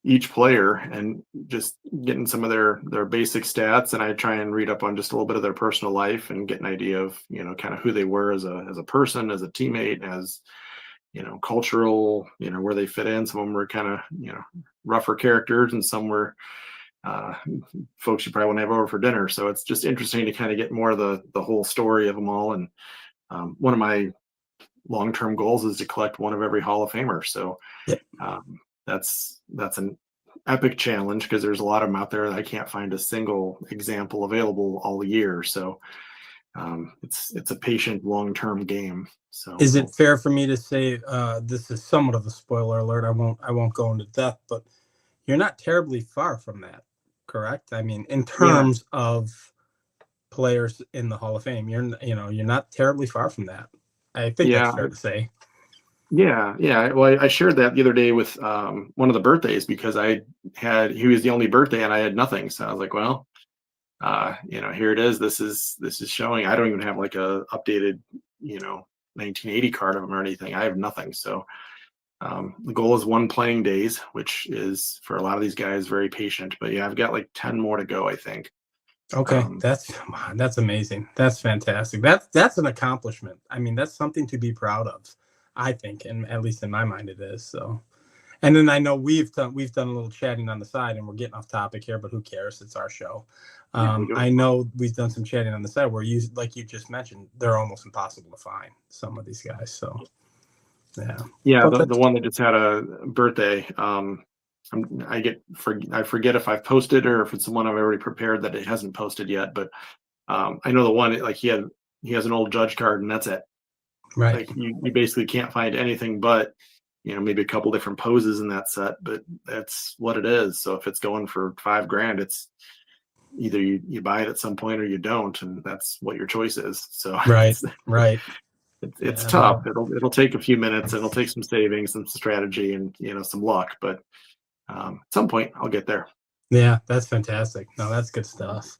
each player and just getting some of their basic stats. And I try and read up on just a little bit of their personal life and get an idea of, you know, kind of who they were as a person, as a teammate, as, you know, cultural, you know, where they fit in. Some of them were kind of, you know, rougher characters, and some were folks you probably want to have over for dinner. So it's just interesting to kind of get more of the whole story of them all. And one of my long-term goals is to collect one of every Hall of Famer. So that's an epic challenge because there's a lot of them out there that I can't find a single example available all year. So it's a patient, long-term game. So is it fair for me to say this is somewhat of a spoiler alert? I won't go into depth, but you're not terribly far from that, correct? I mean, in terms of players in the Hall of Fame, you're not terribly far from that. I think that's fair to say. Yeah. Well, I shared that the other day with one of the birthdays because he was the only birthday and I had nothing. So I was like, well, here it is. This is showing. I don't even have like a updated, 1980 card of him or anything. I have nothing. So the goal is 1 playing days, which is for a lot of these guys very patient. But yeah, I've got like 10 more to go, I think. Okay, that's amazing. That's fantastic. That's an accomplishment. I mean, that's something to be proud of, I think, and at least in my mind it is. So, and then I know we've done a little chatting on the side, and we're getting off topic here, but who cares? It's our show. I know we've done some chatting on the side where like you just mentioned, they're almost impossible to find, some of these guys. So, yeah. The one that just had a birthday. I forget if I've posted or if it's the one I've already prepared that it hasn't posted yet. But I know the one like he has an old Judge card and that's it. Right. Like you basically can't find anything but, maybe a couple different poses in that set, but that's what it is. So if it's going for $5,000, it's either you buy it at some point or you don't, and that's what your choice is. So right. It's tough. It'll take a few minutes. It'll take some savings, some strategy, and some luck. But at some point, I'll get there. Yeah, that's fantastic. No, that's good stuff.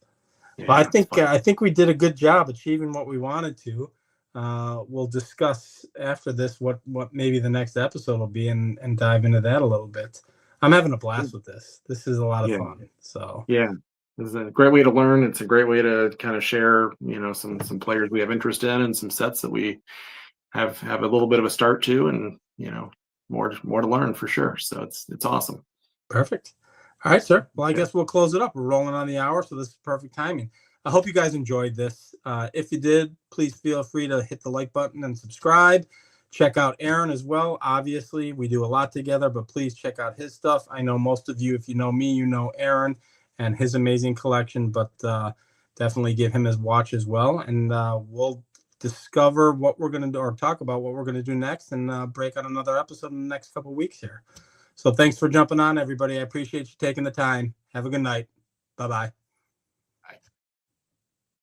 Yeah, well, I think we did a good job achieving what we wanted to. We'll discuss after this what maybe the next episode will be and dive into that a little bit. I'm having a blast with this. This is a lot of fun. So it's a great way to learn. It's a great way to kind of share, some players we have interest in and some sets that we have a little bit of a start to, and more to learn for sure. So it's awesome. Perfect. All right, sir. Well, I guess we'll close it up. We're rolling on the hour, so this is perfect timing. I hope you guys enjoyed this. If you did, please feel free to hit the like button and subscribe. Check out Aaron as well. Obviously, we do a lot together, but please check out his stuff. I know most of you, if you know me, you know Aaron and his amazing collection, but definitely give him his watch as well. And we'll discover what we're going to do, or talk about what we're going to do next, and break out another episode in the next couple of weeks here. So thanks for jumping on, everybody. I appreciate you taking the time. Have a good night. Bye-bye.